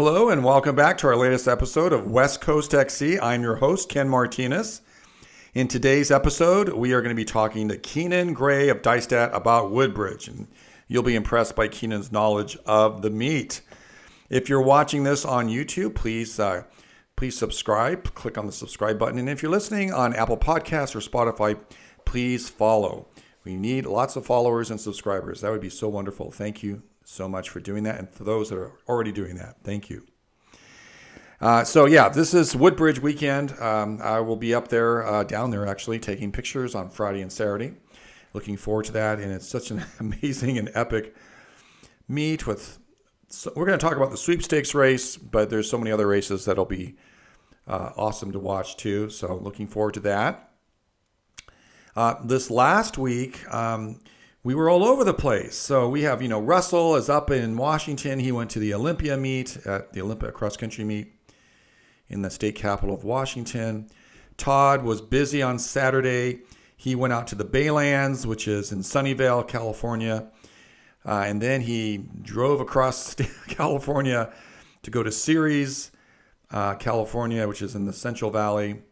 Hello and welcome back to our latest episode of West Coast XC. I'm your host, Ken Martinez. In today's episode, we are going to be talking to Keenan Gray of DyeStat about Woodbridge, and you'll be impressed by Keenan's knowledge of the meet. If you're watching this on YouTube, please subscribe. Click on the subscribe button. And if you're listening on Apple Podcasts or Spotify, please follow. We need lots of followers and subscribers. That would be so wonderful. Thank you so much for doing that. And for those that are already doing that, thank you. This is Woodbridge weekend. I will be up there, down there actually, taking pictures on Friday and Saturday. Looking forward to that. And it's such an amazing and epic meet with, we're going to talk about the sweepstakes race, but there's so many other races that'll be awesome to watch too. So looking forward to that. This last week, we were all over the place. So we have, Russell is up in Washington. He went to the Olympia meet, at the Olympia Cross Country meet in the state capital of Washington. Todd was busy on Saturday. He went out to the Baylands, which is in Sunnyvale, California. And then he drove across California to go to Ceres, California, which is in the Central Valley.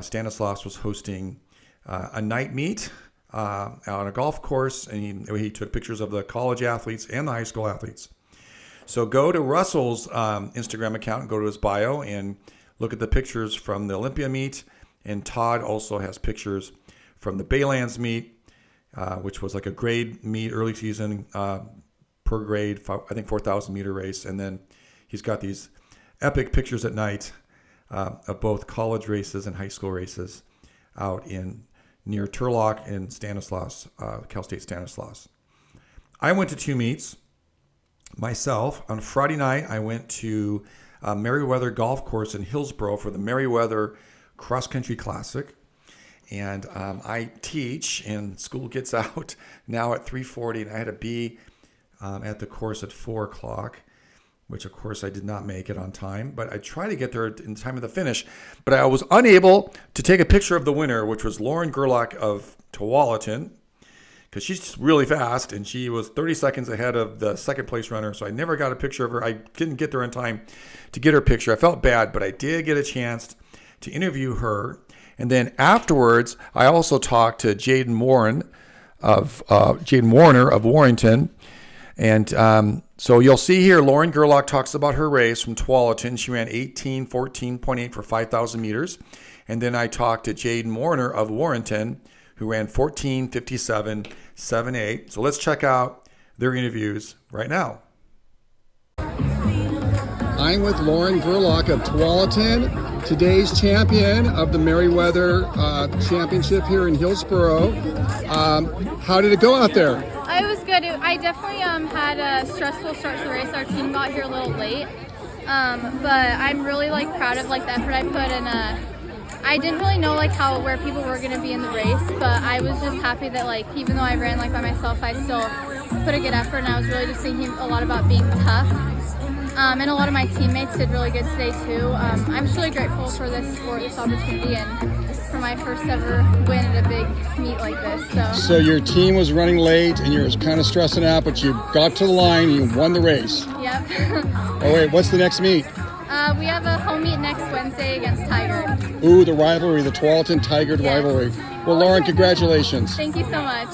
Stanislaus was hosting a night meet on a golf course, and he took pictures of the college athletes and the high school athletes. So go to Russell's Instagram account and go to his bio and look at the pictures from the Olympia meet. And Todd also has pictures from the Baylands meet, which was like a grade meet, early season per grade, I think 4,000 meter race. And then he's got these epic pictures at night of both college races and high school races out in near Gerlach and Stanislaus, Cal State Stanislaus. I went to two meets myself. On Friday night, I went to Meriwether Golf Course in Hillsboro for the Meriwether Cross Country Classic. And I teach, and school gets out now at 3:40, and I had to be at the course at 4 o'clock, which of course I did not make it on time, but I tried to get there in time of the finish. But I was unable to take a picture of the winner, which was Lauren Gerlach of Tualatin, because she's just really fast, and she was 30 seconds ahead of the second place runner, so I never got a picture of her. I didn't get there in time to get her picture. I felt bad, but I did get a chance to interview her. And then afterwards, I also talked to Jayden Warner of Warrenton. And so you'll see here, Lauren Gerlach talks about her race from Tualatin. She ran 18:14.8 for 5,000 meters. And then I talked to Jayden Warner of Warrenton, who ran 14:57.78. So let's check out their interviews right now. I'm with Lauren Gerlach of Tualatin, today's champion of the Meriwether Championship here in Hillsboro. How did it go out there? It was good. I definitely had a stressful start to the race. Our team got here a little late, but I'm really proud of the effort I put in. I didn't really know where people were going to be in the race, but I was just happy that even though I ran by myself, I still put a good effort, and I was really just thinking a lot about being tough. And a lot of my teammates did really good today too. I'm just really grateful for this opportunity and for my first ever win at a big meet like this. So your team was running late and you were kind of stressing out, but you got to the line, you won the race. Yep. Oh wait, what's the next meet? We have a home meet next Wednesday against Tiger. Ooh, the rivalry, the Tualatin Tiger rivalry. Well, Lauren, congratulations. Thank you so much.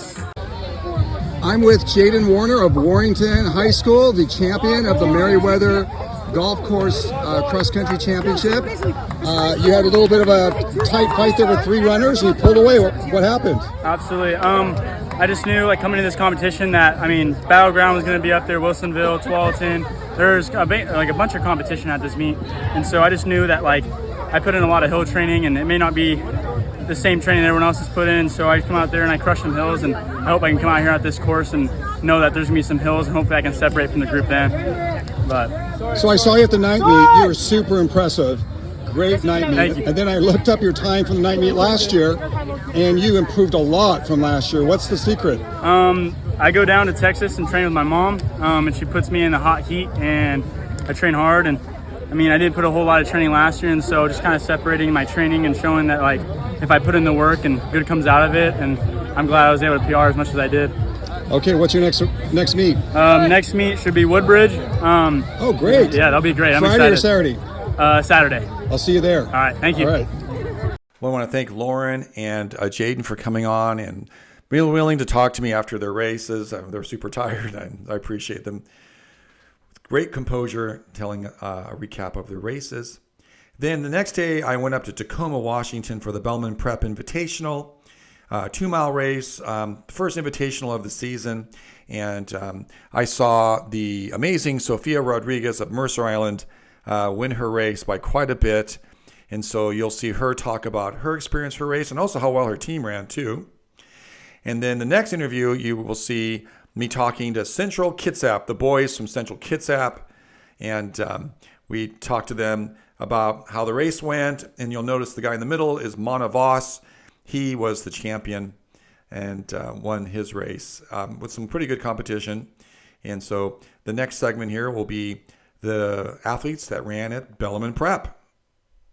I'm with Jayden Warner of Warrenton High School, the champion of the Meriwether Golf Course Cross Country Championship. You had a little bit of a tight fight there with three runners, and you pulled away. What happened? Absolutely. I just knew, coming to this competition that, Battleground was going to be up there, Wilsonville, Tualatin. There's a bunch of competition at this meet, and so I just knew that, I put in a lot of hill training, and it may not be the same training that everyone else has put in, so I come out there and I crush some hills, and I hope I can come out here at this course and know that there's going to be some hills, and hopefully I can separate from the group then. So I saw you at the night meet. You were super impressive. Great night meet. Thank you. And then I looked up your time from the night meet last year, and you improved a lot from last year. What's the secret? I go down to Texas and train with my mom, and she puts me in the hot heat, and I train hard. And I didn't put a whole lot of training last year, and so just kind of separating my training and showing that if I put in the work and good comes out of it, and I'm glad I was able to PR as much as I did. Okay, what's your next meet? Next meet should be Woodbridge. Oh, great. Yeah, that'll be great. I'm Friday excited. or Saturday? Saturday. I'll see you there. All right, thank you. All right. Well, I want to thank Lauren and Jayden for coming on and being willing to talk to me after their races. They're super tired. I appreciate them. With great composure, telling a recap of their races. Then the next day, I went up to Tacoma, Washington for the Bellarmine Prep Invitational, 2-mile race, first invitational of the season. And I saw the amazing Sophia Rodriguez of Mercer Island win her race by quite a bit. And so you'll see her talk about her experience, her race, and also how well her team ran too. And then the next interview, you will see me talking to Central Kitsap, the boys from Central Kitsap. And we talked to them about how the race went. And you'll notice the guy in the middle is Mana Voss. He was the champion and won his race with some pretty good competition. And so the next segment here will be the athletes that ran at Bellarmine Prep.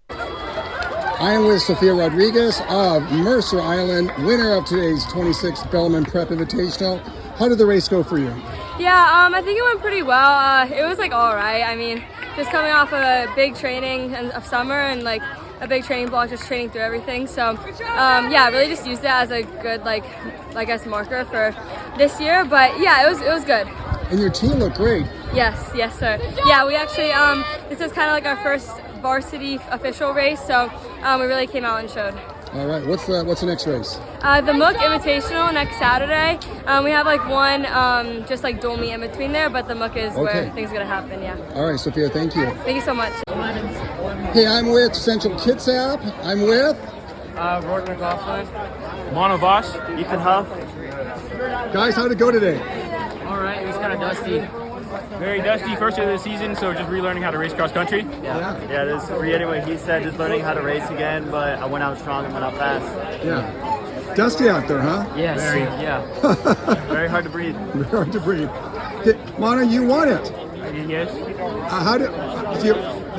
I am with Sophia Rodriguez of Mercer Island, winner of today's 26th Bellarmine Prep Invitational. How did the race go for you? Yeah, I think it went pretty well. It was like all right. I mean, just coming off of a big training of summer and like a big training block, just training through everything. So yeah, really just used it as a good like I guess marker for this year. But yeah, it was good. And your team looked great. Yes, sir. Yeah, we actually this is kind of like our first varsity official race, so we really came out and showed. All right, what's the next race? The Mook Invitational next Saturday. We have like one just like dual meet in between there, but the Mook is where things are gonna happen. Yeah. All right, Sophia, thank you. Thank you so much. Hey, I'm with Central Kitsap. I'm with Rourke McLaughlin, Mana Voss, Ethan Huff. guys. How'd it go today? All right, it was kind of dusty. Very dusty first day of the season, so just relearning how to race cross country. Yeah, just reiterating what he said, just learning how to race again, but I went out strong and went out fast. Yeah, dusty out there, huh? Yes, yeah. Very hard to breathe. Very hard to breathe. Okay, Mana, you won it. Yes. How did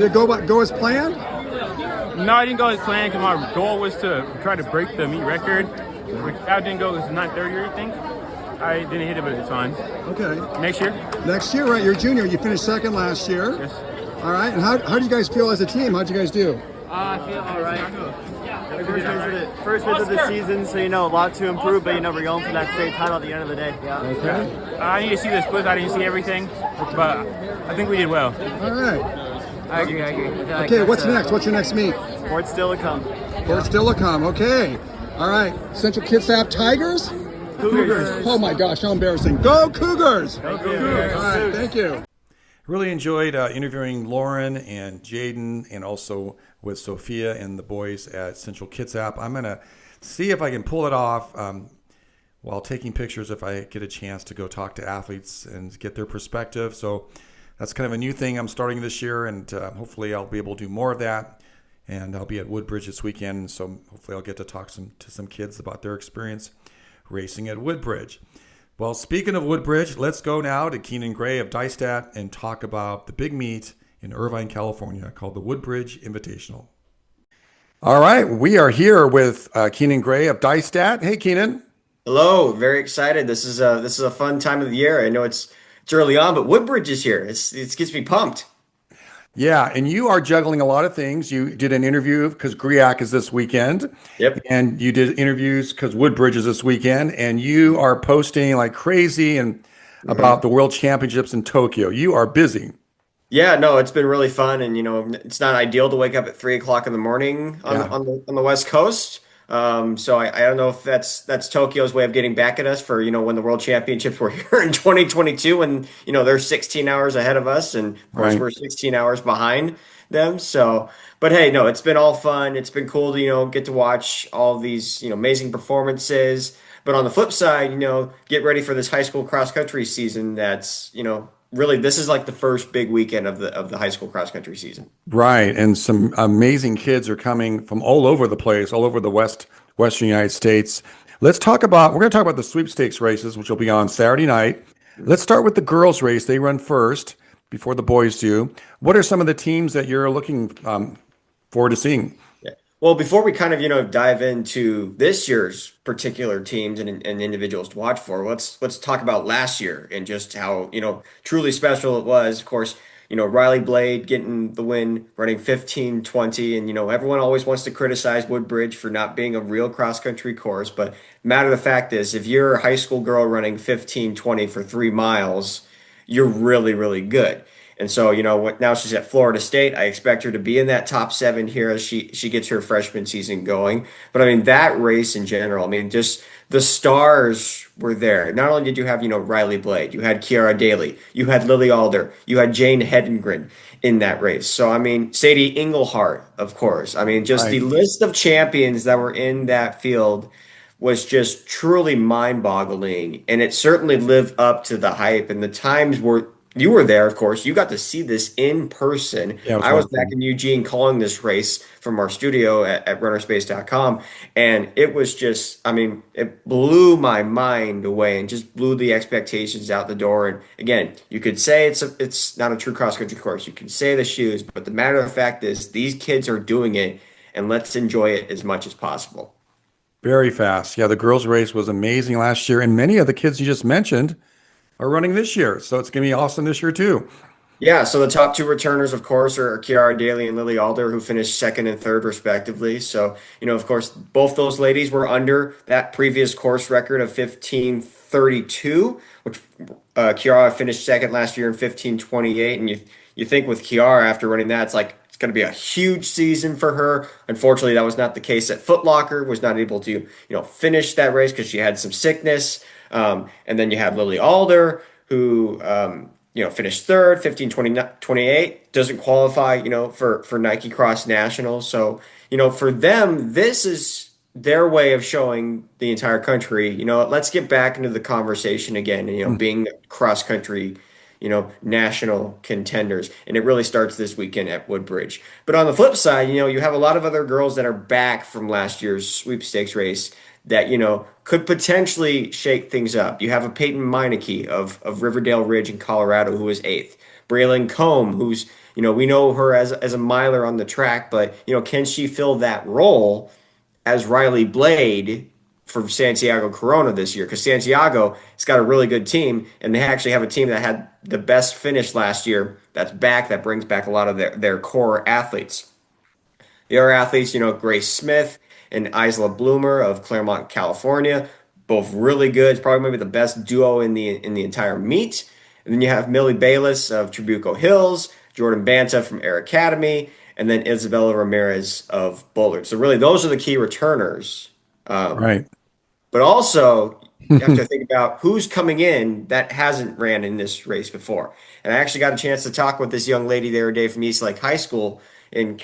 it go as planned? No, I didn't go as planned because my goal was to try to break the meet record. That didn't go. It was 9:30 or anything. I didn't hit it, but it's fine. Okay. Next year? Next year, right? You're a junior. You finished second last year. Yes. All right. And how do you guys feel as a team? How'd you guys do? I feel all right. First race of the season, so a lot to improve, but we're going for that state title at the end of the day. Yeah. Okay. I need to see the splits. I didn't see everything, but I think we did well. All right. I agree. Okay, what's next? What's your next meet? Fort still to come. Fort still to come. Okay. All right. Central Kitsap Tigers? Cougars. Oh my gosh, how embarrassing. Go Cougars! Go Cougars. All right, thank you. Really enjoyed interviewing Lauren and Jayden and also with Sophia and the boys at Central Kitsap. I'm going to see if I can pull it off while taking pictures if I get a chance to go talk to athletes and get their perspective. So that's kind of a new thing I'm starting this year, and hopefully I'll be able to do more of that. And I'll be at Woodbridge this weekend, so hopefully I'll get to talk to some kids about their experience racing at Woodbridge. Well, speaking of Woodbridge, let's go now to Keenan Gray of DyeStat and talk about the big meet in Irvine, California called the Woodbridge Invitational. All right, we are here with Keenan Gray of DyeStat. Hey, Keenan. Hello, very excited. This is a fun time of the year. I know it's early on, but Woodbridge is here. It gets me pumped. Yeah, and you are juggling a lot of things. You did an interview because GRIAC is this weekend. Yep. And you did interviews because Woodbridge is this weekend. And you are posting like crazy and about the World Championships in Tokyo. You are busy. Yeah, no, it's been really fun, and it's not ideal to wake up at 3 o'clock in the morning on the West Coast. So I don't know if that's Tokyo's way of getting back at us for when the World Championships were here in 2022, and they're 16 hours ahead of us, and of course we're 16 hours behind them. So, but hey, no, it's been all fun. It's been cool to get to watch all these amazing performances. But on the flip side, get ready for this high school cross country season. That's really, this is like the first big weekend of the high school cross country season. Right, and some amazing kids are coming from all over the place, all over the Western United States. We're going to talk about the sweepstakes races, which will be on Saturday night. Let's start with the girls race. They run first before the boys do. What are some of the teams that you're looking forward to seeing? Well, before we kind of, dive into this year's particular teams and individuals to watch for, let's talk about last year and just how, truly special it was. Of course, Riley Blade getting the win, running 15:20, and everyone always wants to criticize Woodbridge for not being a real cross-country course, but matter of the fact is, if you're a high school girl running 15:20 for 3 miles, you're really, really good. And so, now she's at Florida State. I expect her to be in that top 7 here as she gets her freshman season going. But I mean, that race in general, I mean, just the stars were there. Not only did you have, Riley Blade, you had Kiara Daly, you had Lily Alder, you had Jane Hedengren in that race. So, I mean, Sadie Engelhart, of course. I mean, just the list of champions that were in that field was just truly mind-boggling. And it certainly lived up to the hype. And the times were you were there, of course. You got to see this in person. Yeah, I was wonderful. back in Eugene calling this race from our studio at runnerspace.com. And it was just, I mean, it blew my mind away and just blew the expectations out the door. And again, you could say it's not a true cross-country course. You can say the shoes, but the matter of fact is these kids are doing it, and let's enjoy it as much as possible. Very fast. Yeah, the girls' race was amazing last year, and many of the kids you just mentioned are running this year. So it's going to be awesome this year too. Yeah, so the top 2 returners, of course, are Kiara Daly and Lily Alder, who finished 2nd and 3rd, respectively. So, of course, both those ladies were under that previous course record of 15:32, which Kiara finished 2nd last year in 15:28. And you think with Kiara, after running that, it's going to be a huge season for her. Unfortunately, that was not the case at Foot Locker, was not able to, finish that race because she had some sickness. And then you have Lily Alder, who finished 3rd, 15:28, doesn't qualify, for Nike Cross Nationals. So, for them, this is their way of showing the entire country, let's get back into the conversation again, being cross country, national contenders. And it really starts this weekend at Woodbridge. But on the flip side, you have a lot of other girls that are back from last year's sweepstakes race that, could potentially shake things up. You have a Peyton Meineke of Riverdale Ridge in Colorado, who is 8th. Braylon Combe, who's, we know her as a miler on the track, but, can she fill that role as Riley Blade for Santiago Corona this year? Because Santiago has got a really good team, and they actually have a team that had the best finish last year that's back, that brings back a lot of their core athletes. The other athletes, Grace Smith and Isla Bloomer of Claremont, California, both really good. It's probably maybe the best duo in the entire meet. And then you have Millie Bayless of Trabuco Hills, Jordan Banta from Air Academy, and then Isabella Ramirez of Bullard. So really, those are the key returners. Right. But also, you have to think about who's coming in that hasn't ran in this race before. And I actually got a chance to talk with this young lady the other day from East Lake High School in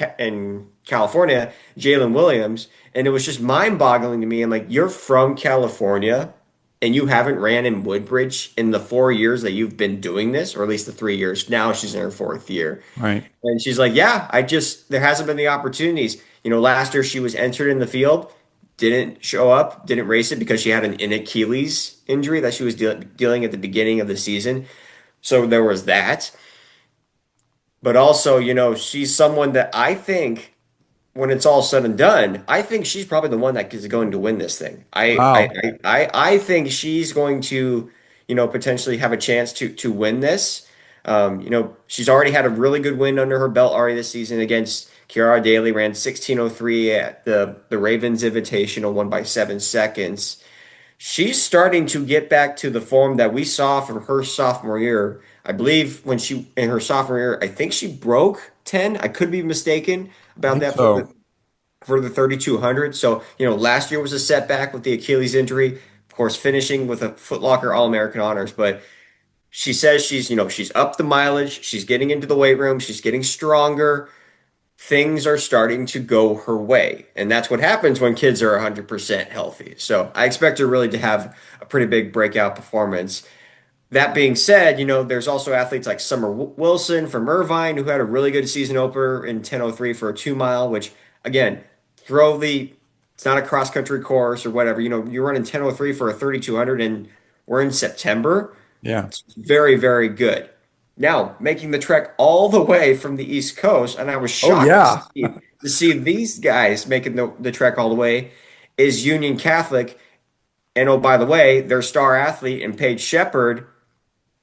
California, Jalen Williams, and it was just mind-boggling to me. I'm like, you're from California, and you haven't ran in Woodbridge in the 4 years that you've been doing this, or at least the 3 years. Now she's in her 4th year. Right. And she's like, yeah, there hasn't been the opportunities. Last year she was entered in the field, didn't show up, didn't race it because she had an Achilles injury that she was dealing at the beginning of the season. So there was that. But also, she's someone that I think, when it's all said and done, I think she's probably the one that is going to win this thing. I think she's going to, potentially have a chance to win this. She's already had a really good win under her belt already this season against Kiara Daly, ran 16:03 at the Ravens Invitational, won by 7 seconds. She's starting to get back to the form that we saw from her sophomore year. I believe in her sophomore year, I think she broke 10. I could be mistaken about that for the 3,200. So, last year was a setback with the Achilles injury, of course, finishing with a Foot Locker All-American honors. But she says she's up the mileage. She's getting into the weight room. She's getting stronger. Things are starting to go her way. And that's what happens when kids are 100% healthy. So I expect her really to have a pretty big breakout performance. That being said, there's also athletes like Summer Wilson from Irvine, who had a really good season opener in 10:03 for a 2-mile, which, again, it's not a cross-country course or whatever. You're running 10:03 for a 3,200, and we're in September. Yeah. It's very, very good. Now, making the trek all the way from the East Coast, and I was shocked to see to see these guys making the trek all the way is Union Catholic. And oh, by the way, their star athlete and Paige Shepard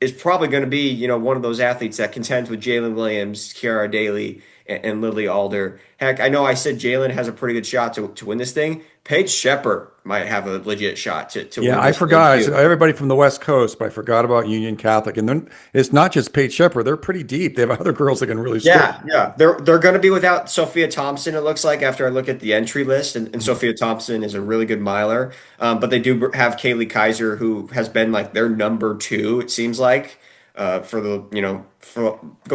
is probably going to be, one of those athletes that contends with Jalen Williams, Kiara Daly, and Lily Alder. Heck, I know I said Jalen has a pretty good shot to win this thing. Paige Shepard might have a legit shot to Yeah, win I this forgot. I thing said too. everybody from the West Coast, but I forgot about Union Catholic. And then it's not just Paige Shepard; they're pretty deep. They have other girls that can really score. Yeah. They're going to be without Sophia Thompson, it looks like, after I look at the entry list. And Sophia Thompson is a really good miler. But they do have Kaylee Kaiser, who has been like their number two, it seems like, for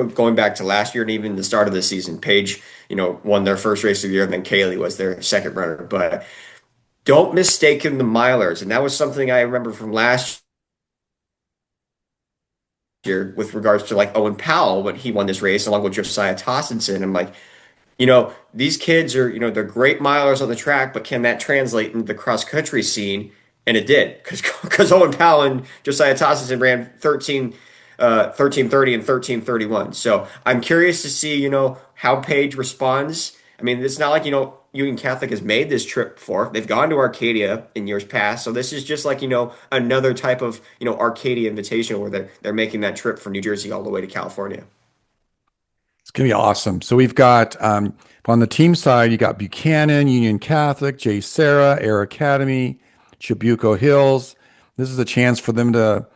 going back to last year and even the start of the season. Paige, won their first race of the year, and then Kaylee was their second runner. But don't mistake the milers. And that was something I remember from last year with regards to like Owen Powell when he won this race along with Josiah Tossinson. I'm like, these kids are, they're great milers on the track, but can that translate into the cross country scene? And it did, because Owen Powell and Josiah Tossinson ran 13:30 and 13:31. So I'm curious to see, how Paige responds. I mean, it's not like, Union Catholic has made this trip before. They've gone to Arcadia in years past. So this is just like, another type of, Arcadia Invitational where they're making that trip from New Jersey all the way to California. It's gonna be awesome. So we've got on the team side, you got Buchanan, Union Catholic, J. Sarah, Air Academy, Chibuco Hills. This is a chance for them to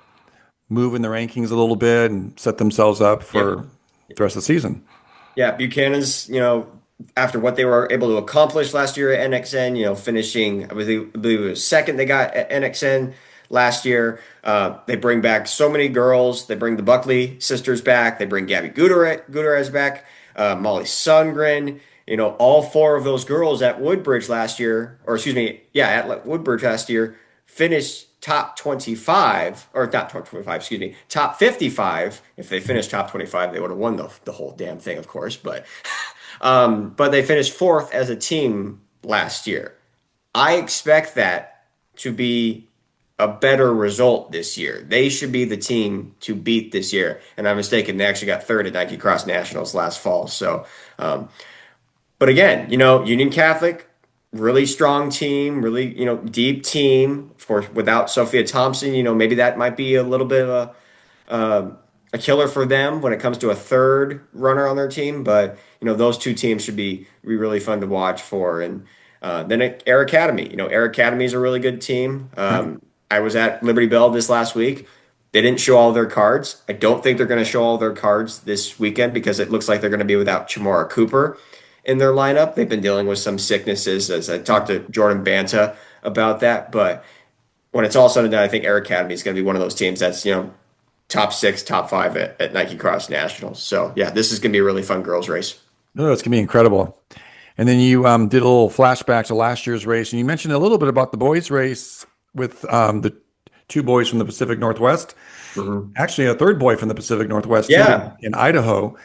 move in the rankings a little bit and set themselves up for the rest of the season. Yeah, Buchanan's, after what they were able to accomplish last year at NXN, finishing, I believe it was second they got at NXN last year. They bring back so many girls. They bring the Buckley sisters back. They bring Gabby Gutierrez back, Molly Sundgren. All four of those girls at Woodbridge last year, or excuse me, yeah, at Woodbridge last year, finished top 25, or not top 25, excuse me, top 55. If they finished top 25, they would have won the whole damn thing, of course. But they finished fourth as a team last year. I expect that to be a better result this year. They should be the team to beat this year. And I'm mistaken, they actually got third at Nike Cross Nationals last fall. So, but again, Union Catholic, really strong team, really, deep team. Of course, without Sophia Thompson, maybe that might be a little bit of a killer for them when it comes to a third runner on their team. But, those two teams should be really fun to watch for. And then at Air Academy, Air Academy is a really good team. I was at Liberty Bell this last week. They didn't show all their cards. I don't think they're going to show all their cards this weekend because it looks like they're going to be without Chamora Cooper in their lineup. They've been dealing with some sicknesses, as I talked to Jordan Banta about that. But when it's all said and done, I think Air Academy is going to be one of those teams that's, top 6, top 5 at Nike Cross Nationals. So, yeah, this is going to be a really fun girls race. No, it's going to be incredible. And then you did a little flashback to last year's race, and you mentioned a little bit about the boys' race with the two boys from the Pacific Northwest. Mm-hmm. Actually, a third boy from the Pacific Northwest in Idaho.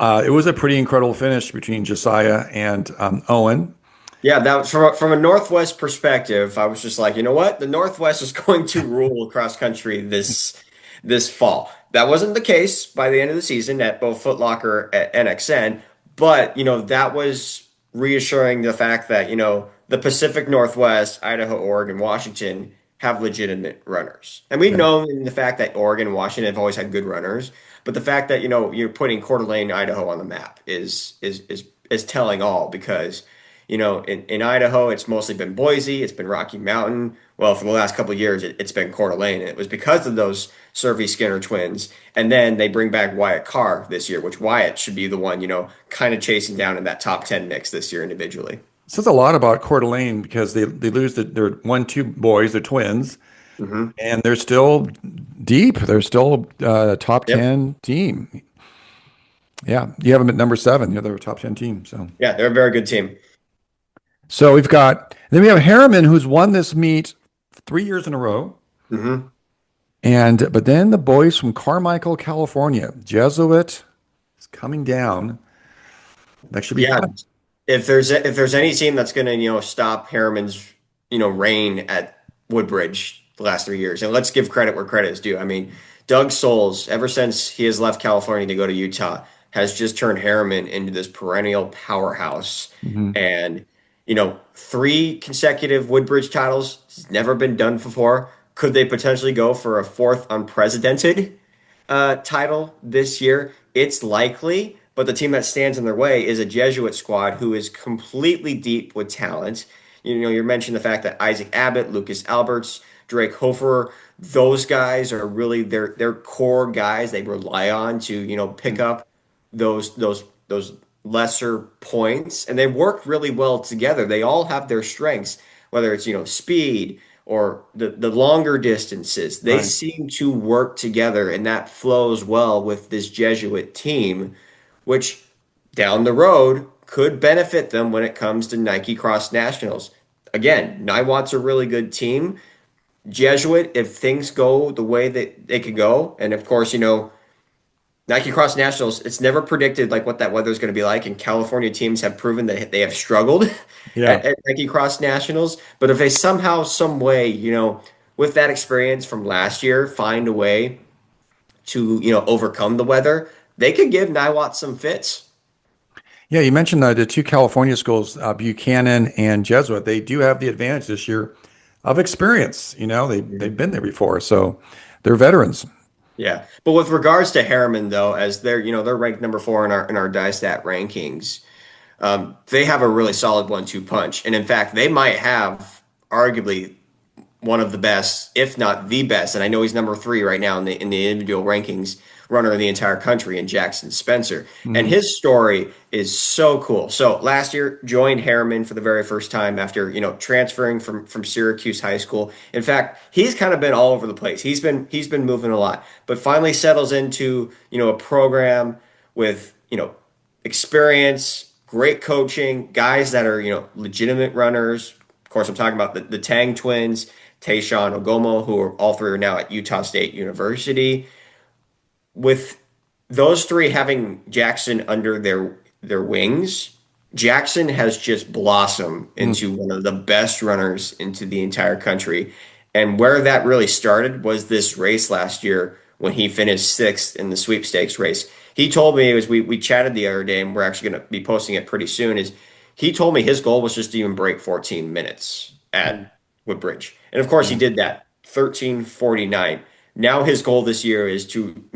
It was a pretty incredible finish between Josiah and Owen. Yeah, that was from a Northwest perspective. I was just like, you know what? The Northwest is going to rule cross country this fall. That wasn't the case by the end of the season at both Foot Locker at NXN, but that was reassuring the fact that the Pacific Northwest, Idaho, Oregon, Washington have legitimate runners, and we've known the fact that Oregon and Washington have always had good runners. But the fact that you're putting Coeur d'Alene, Idaho on the map is telling all because in Idaho it's mostly been Boise, it's been Rocky Mountain. Well, for the last couple of years it's been Coeur d'Alene, and it was because of those Survey Skinner twins. And then they bring back Wyatt Carr this year, which Wyatt should be the one kind of chasing down in that top 10 mix this year individually. It says a lot about Coeur d'Alene because they lose their 2 boys, they're twins. Mm-hmm. And they're still deep. They're still a top 10 team. Yeah, you have them at number 7. They're a top 10 team. So yeah, they're a very good team. So we have Harriman, who's won this meet 3 years in a row. Mm-hmm. But then the boys from Carmichael, California, Jesuit is coming down. That should be fun. If there's any team that's going to stop Harriman's reign at Woodbridge the last 3 years, and let's give credit where credit is due. I mean, Doug Souls, ever since he has left California to go to Utah, has just turned Harriman into this perennial powerhouse. Hmm. And, 3 consecutive Woodbridge titles has never been done before. Could they potentially go for a fourth unprecedented title this year? It's likely, but the team that stands in their way is a Jesuit squad who is completely deep with talent. You mentioned the fact that Isaac Abbott, Lucas Alberts, Drake Hofer, those guys are really their core guys they rely on to, pick up those lesser points, and they work really well together. They all have their strengths, whether it's, speed or the longer distances. They Right. seem to work together, and that flows well with this Jesuit team, which down the road could benefit them when it comes to Nike Cross Nationals. Again, Niwat's a really good team. Jesuit, if things go the way that they could go, and of course, Nike Cross Nationals, it's never predicted like what that weather is going to be like, and California teams have proven that they have struggled Yeah. at Nike Cross Nationals. But if they somehow, some way, with that experience from last year, find a way to, overcome the weather, they could give Niwot some fits. Yeah, you mentioned the two California schools, Buchanan and Jesuit. They do have the advantage this year of experience. They've been there before, so they're veterans. Yeah, but with regards to Harriman, though, as they're ranked number 4 in our DyeStat rankings, they have a really solid 1-2 punch, and in fact, they might have arguably one of the best, if not the best. And I know he's number 3 right now in the individual rankings runner in the entire country in Jackson Spencer. And his story is so cool. So last year joined Harriman for the very first time after, transferring from Syracuse High School. In fact, he's kind of been all over the place. He's been moving a lot, but finally settles into, a program with, experience, great coaching, guys that are, legitimate runners. Of course, I'm talking about the Tang twins, Tayshawn Ogomo, who are all 3 are now at Utah State University. With those 3 having Jackson under their wings, Jackson has just blossomed into one of the best runners into the entire country. And where that really started was this race last year when he finished 6th in the sweepstakes race. He told me, as we chatted the other day, and we're actually going to be posting it pretty soon, is he told me his goal was just to even break 14 minutes at Woodbridge. And of course he did that, 13:49. Now his goal this year is to,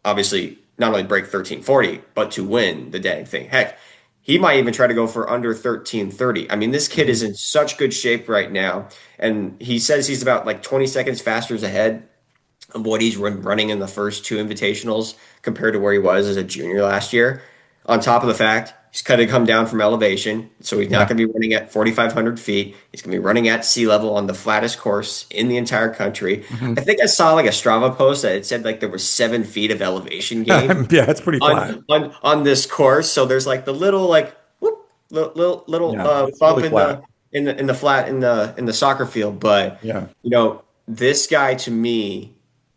obviously not only break 13:40, but to win the dang thing. Heck, he might even try to go for under 13:30. I mean, this kid is in such good shape right now. And he says he's about like 20 seconds faster ahead of what he's running in the first 2 invitationals compared to where he was as a junior last year. On top of the fact, he's kind of come down from elevation, so he's not going to be running at 4,500 feet. He's going to be running at sea level on the flattest course in the entire country. I think I saw like a Strava post that it said like there was 7 feet of elevation gain Yeah, it's pretty flat. on this course. So there's like the little like whoop, little Yeah, it's bump really flat. in the flat in the soccer field. But Yeah. this guy to me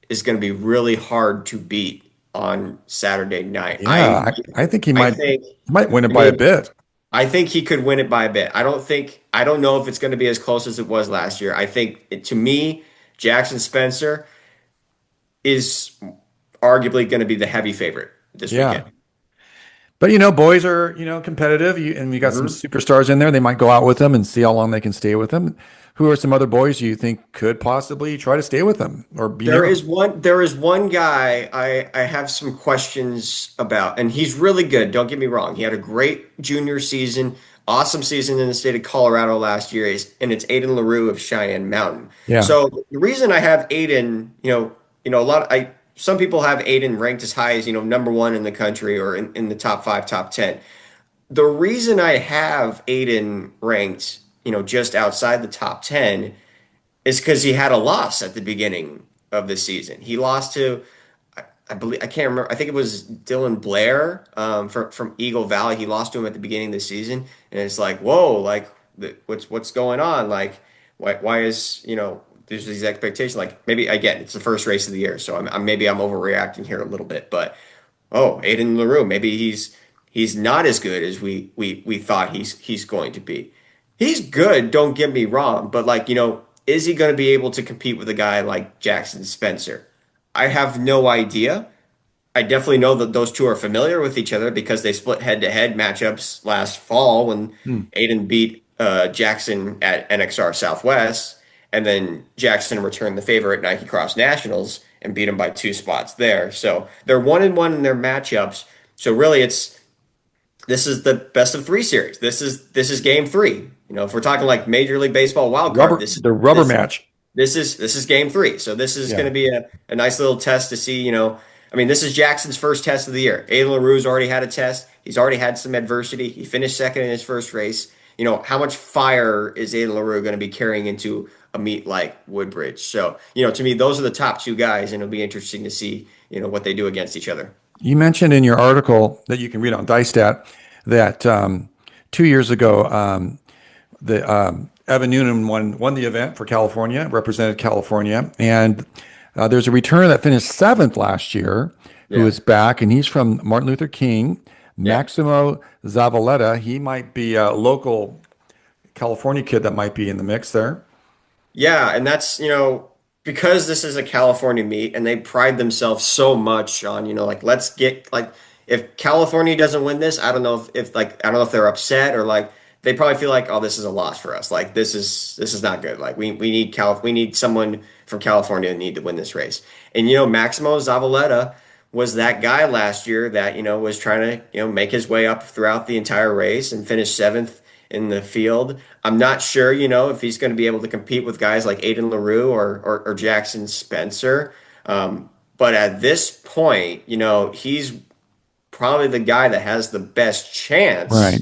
is going to be really hard to beat on Saturday night. Yeah, I think he I might think win it I by a mean, bit. I think he could win it by a bit. I don't know if it's going to be as close as it was last year. I think to me, Jackson Spencer is arguably going to be the heavy favorite this Yeah. weekend. But boys are competitive, and you got some superstars in there. They might go out with them and see how long they can stay with them. Who are some other boys you think could possibly try to stay with them or be There near is one guy I have some questions about, and he's really good. Don't get me wrong. He had a great junior season, awesome season in the state of Colorado last year, and it's Aiden LaRue of Cheyenne Mountain. Yeah. So the reason I have Aiden, some people have Aiden ranked as high as, number 1 in the country or in the top 5, top 10. The reason I have Aiden ranked, just outside the top 10 is because he had a loss at the beginning of the season. He lost to, I believe, I can't remember. I think it was Dylan Blair from Eagle Valley. He lost to him at the beginning of the season, and it's like, whoa, like what's going on? Like, why is there's these expectations? Like maybe again, it's the first race of the year, so maybe I'm overreacting here a little bit. But Aiden LaRue, maybe he's not as good as we thought he's going to be. He's good, don't get me wrong, but is he going to be able to compete with a guy like Jackson Spencer? I have no idea, I definitely know that those two are familiar with each other because they split head-to-head matchups last fall when Hmm. Aiden beat Jackson at NXR Southwest, and then Jackson returned the favor at Nike Cross Nationals and beat him by 2 spots there. So they're 1-1 in their matchups. So really, this is the best of three series. This is game three. If we're talking like Major League Baseball wild card, The rubber match. this is game three. So this is Yeah. going to be a nice little test to see, I mean, this is Jackson's first test of the year. Aiden LaRue's already had a test. He's already had some adversity. He finished second in his first race. How much fire is Aiden LaRue going to be carrying into a meet like Woodbridge? So, to me, those are the top two guys, and it'll be interesting to see, what they do against each other. You mentioned in your article that you can read on DyeStat that 2 years ago, Evan Noonan won the event for California, represented California, and there's a returner that finished seventh last year who Yeah. is back, and he's from Martin Luther King. Maximo Zavaleta. He might be a local California kid that might be in the mix there. Yeah, and that's, because this is a California meet and they pride themselves so much on, like let's get like if California doesn't win this, I don't know if like I don't know if they're upset or like they probably feel like, oh, this is a loss for us. Like this is not good. Like we need someone from California to need to win this race. And Maximo Zavaleta was that guy last year that, was trying to, make his way up throughout the entire race and finish seventh in the field. I'm not sure, if he's going to be able to compete with guys like Aiden LaRue or Jackson Spencer. But at this point, he's probably the guy that has the best chance Right.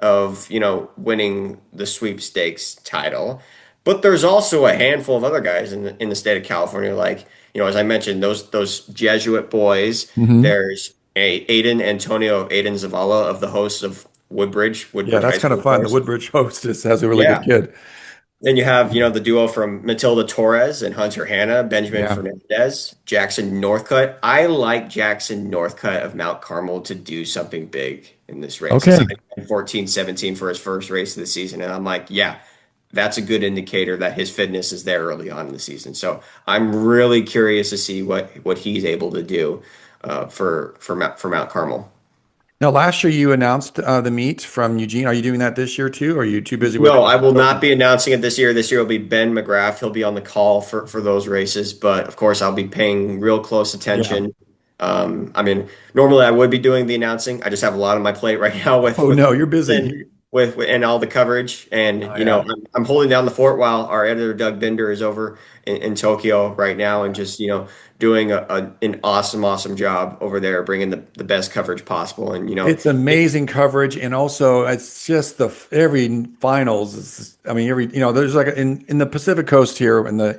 of, winning the sweepstakes title. But there's also a handful of other guys in the state of California, like, as I mentioned, those Jesuit boys. Hmm. There's Aiden Antonio of Aiden Zavala of the hosts of Woodbridge Yeah, High that's kind School, of of fun. The course. Woodbridge host has a really good Yeah. kid. Then you have, the duo from Matilda Torres and Hunter Hanna, Benjamin Yeah. Fernandez, Jackson Northcutt. I like Jackson Northcutt of Mount Carmel to do something big in this race. Okay. He's like 14-17 for his first race of the season. And I'm like, yeah, that's a good indicator that his fitness is there early on in the season. So I'm really curious to see what he's able to do for Mount Carmel. Now, last year you announced the meet from Eugene. Are you doing that this year too? Or are you too busy with? No, I will not be announcing it this year. This year will be Ben McGrath. He'll be on the call for those races, but of course I'll be paying real close attention. I mean, normally I would be doing the announcing. I just have a lot on my plate right now Oh no, you're busy. and and all the coverage. And Oh, you know, yeah. I'm holding down the fort while our editor Doug Binder is over in Tokyo right now, and just doing an awesome job over there, bringing the best coverage possible. And It's amazing coverage, and also it's just every finals. I mean, there's like in the Pacific Coast here, and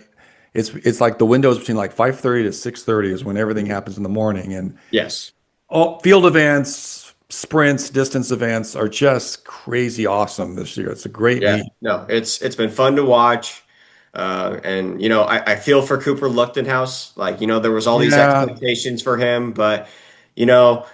it's like the windows between like 5:30 to 6:30 is when everything happens in the morning, and yes. all field events, sprints, distance events are just crazy awesome this year. It's a great Yeah, meet. no, it's been fun to watch. And I feel for Cooper Luchtenhaus. Like, there was all these Yeah, expectations for him, but you know,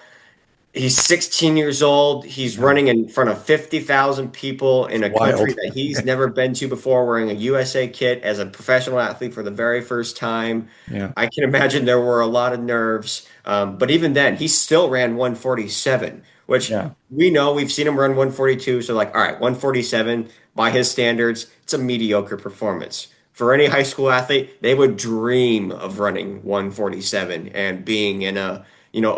he's 16 years old. He's yeah, running in front of 50,000 people in it's a country wild. that he's never been to before, wearing a USA kit as a professional athlete for the very first time. Yeah, I can imagine there were a lot of nerves. But even then, he still ran 147, which yeah. we've seen him run 142. So, like, all right, 147 by his standards, it's a mediocre performance. For any high school athlete, they would dream of running 147 and being in a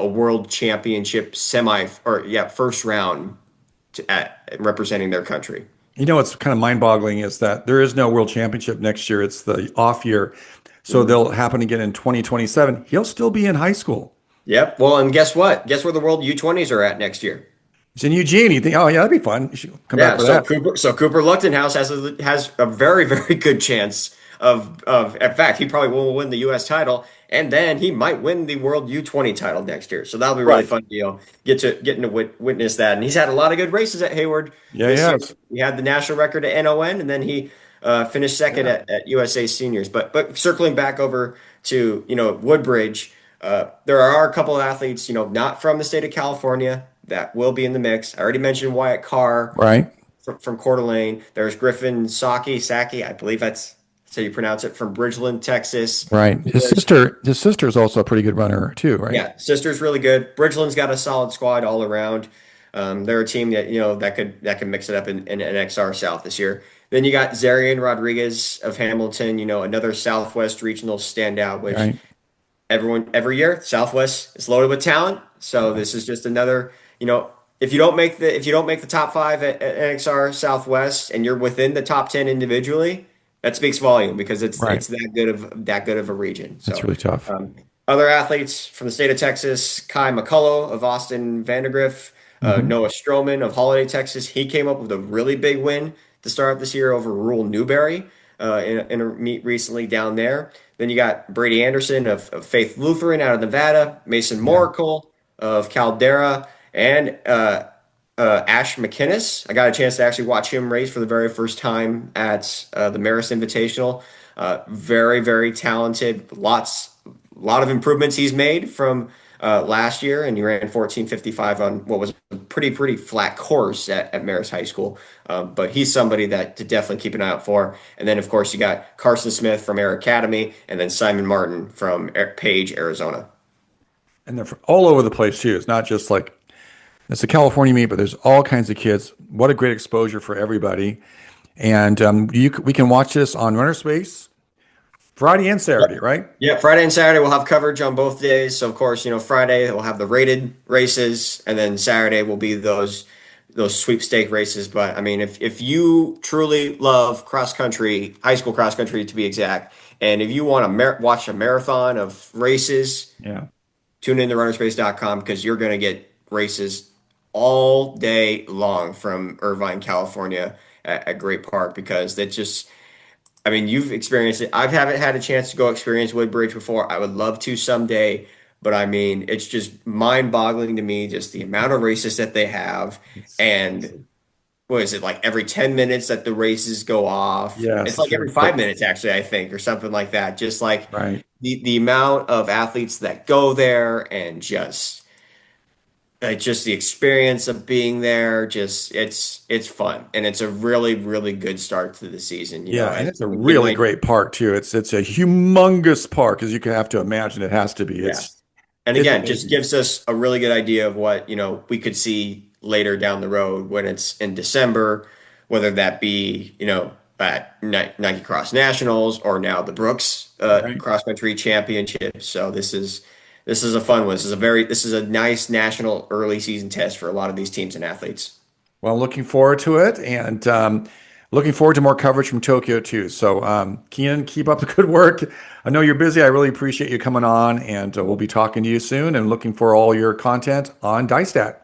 world championship first round at representing their country. What's kind of mind-boggling is that there is no World Championship next year. It's the off year, so Mhm. they'll happen again in 2027. He'll still be in high school. Yep. Well, and guess what? Guess where the world U20s are at next year? It's in Eugene. You think, oh yeah, that'd be fun. You should come back Yeah. for So that. Cooper Luchtenhaus has a very very good chance of in fact he probably will win the U.S. title, and then he might win the World U20 title next year. So that'll be really Right. fun to getting to witness that. And he's had a lot of good races at Hayward Yeah, this year. yes. He had the national record at NON, and then he finished second Yeah. at USA Seniors. But circling back over to Woodbridge, there are a couple of athletes not from the state of California that will be in the mix. I already mentioned Wyatt Carr Right. from Coeur d'Alene. There's Griffin Saki, I believe that's so you pronounce it, from Bridgeland, Texas. Right. His sister is also a pretty good runner too, right? Yeah, sister's really good. Bridgeland's got a solid squad all around. They're a team that that can mix it up in NXR South this year. Then you got Zarian Rodriguez of Hamilton, another Southwest regional standout, which Right. every year Southwest is loaded with talent. So this is just another, if you don't make the top five at NXR Southwest and you're within the top 10 individually, that speaks volume because Right. it's that good of a region. So That's really tough. other athletes from the state of Texas, Kai McCullough of Austin Vandergriff, Noah Stroman of Holiday, Texas. He came up with a really big win to start this year over rural Newberry in a meet recently down there. Then you got Brady Anderson of Faith Lutheran out of Nevada, Mason Moracle of Caldera, and Ash McInnes. I got a chance to actually watch him race for the very first time at the Mercer Invitational. Very, very talented. A lot of improvements he's made from last year, and he ran 14:55 on what was a pretty flat course at Marist High School. But he's somebody that to definitely keep an eye out for. And then, of course, you got Carson Smith from Air Academy, and then Simon Martin from Page, Arizona. And they're all over the place too. It's not just like it's a California meet, but there's all kinds of kids. What a great exposure for everybody. And we can watch this on Runner Space Friday and Saturday, right? Yeah, Friday and Saturday we'll have coverage on both days. So of course, Friday we'll have the rated races, and then Saturday will be those sweepstake races. But I mean, if you truly love cross country, high school cross country to be exact, and if you want to watch a marathon of races, tune in to runnerspace.com because you're going to get races all day long from Irvine, California at Great Park because that just. I mean, you've experienced it. I haven't had a chance to go experience Woodbridge before. I would love to someday, but I mean, it's just mind-boggling to me just the amount of races that they have, and what is it, like every 10 minutes that the races go off? Yes, it's like every 5 minutes, actually, I think, or something like that. Just like the amount of athletes that go there and just the experience of being there, it's fun, and it's a really, really good start to the season. And it's a really great park too. It's a humongous park, as you can have to imagine. It has to be. And again, just gives us a really good idea of what we could see later down the road when it's in December, whether that be at Nike Cross Nationals or now the Brooks Cross Country Championship. So this is a fun one. This is a nice national early season test for a lot of these teams and athletes. Well, looking forward to it, and looking forward to more coverage from Tokyo too. So, Keenan, keep up the good work. I know you're busy. I really appreciate you coming on, and we'll be talking to you soon. And looking for all your content on DyeStat.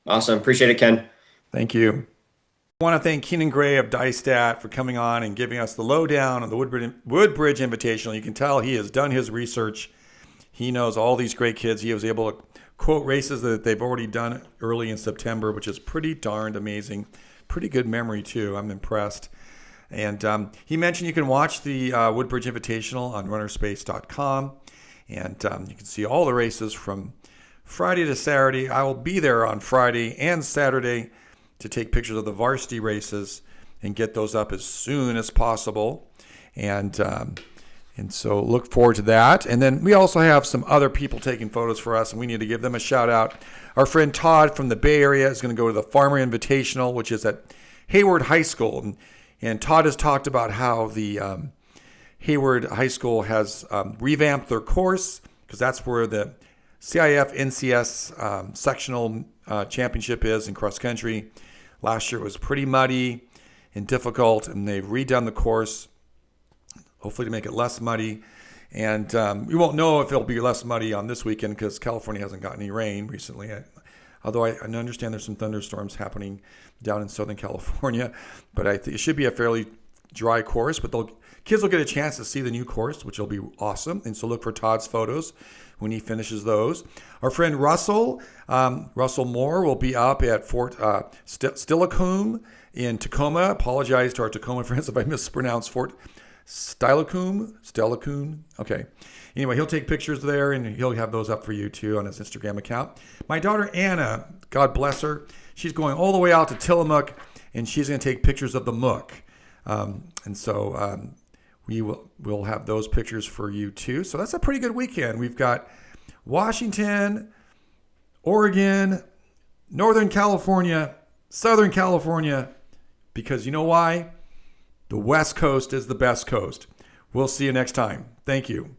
Awesome, appreciate it, Ken. Thank you. I want to thank Keenan Gray of DyeStat for coming on and giving us the lowdown on the Woodbridge Invitational. You can tell he has done his research. He knows all these great kids. He was able to quote races that they've already done early in September, which is pretty darned amazing. Pretty good memory, too. I'm impressed. And he mentioned you can watch the Woodbridge Invitational on runnerspace.com. And you can see all the races from Friday to Saturday. I will be there on Friday and Saturday to take pictures of the varsity races and get those up as soon as possible. And so look forward to that. And then we also have some other people taking photos for us, and we need to give them a shout out. Our friend Todd from the Bay Area is going to go to the Farmer Invitational, which is at Hayward High School. And Todd has talked about how the Hayward High School has revamped their course, because that's where the CIF NCS sectional championship is in cross country. Last year it was pretty muddy and difficult, and they've redone the course, hopefully to make it less muddy. And we won't know if it'll be less muddy on this weekend because California hasn't gotten any rain recently. Although I understand there's some thunderstorms happening down in Southern California. But it should be a fairly dry course. But kids will get a chance to see the new course, which will be awesome. And so look for Todd's photos when he finishes those. Our friend Russell Moore will be up at Fort Steilacoom in Tacoma. Apologize to our Tacoma friends if I mispronounced Fort Steilacoom. Okay. Anyway, he'll take pictures there, and he'll have those up for you too on his Instagram account. My daughter Anna, God bless her, she's going all the way out to Tillamook, and she's going to take pictures of the Mook. And so we'll have those pictures for you too. So that's a pretty good weekend. We've got Washington, Oregon, Northern California, Southern California, because you know why? The West Coast is the best coast. We'll see you next time. Thank you.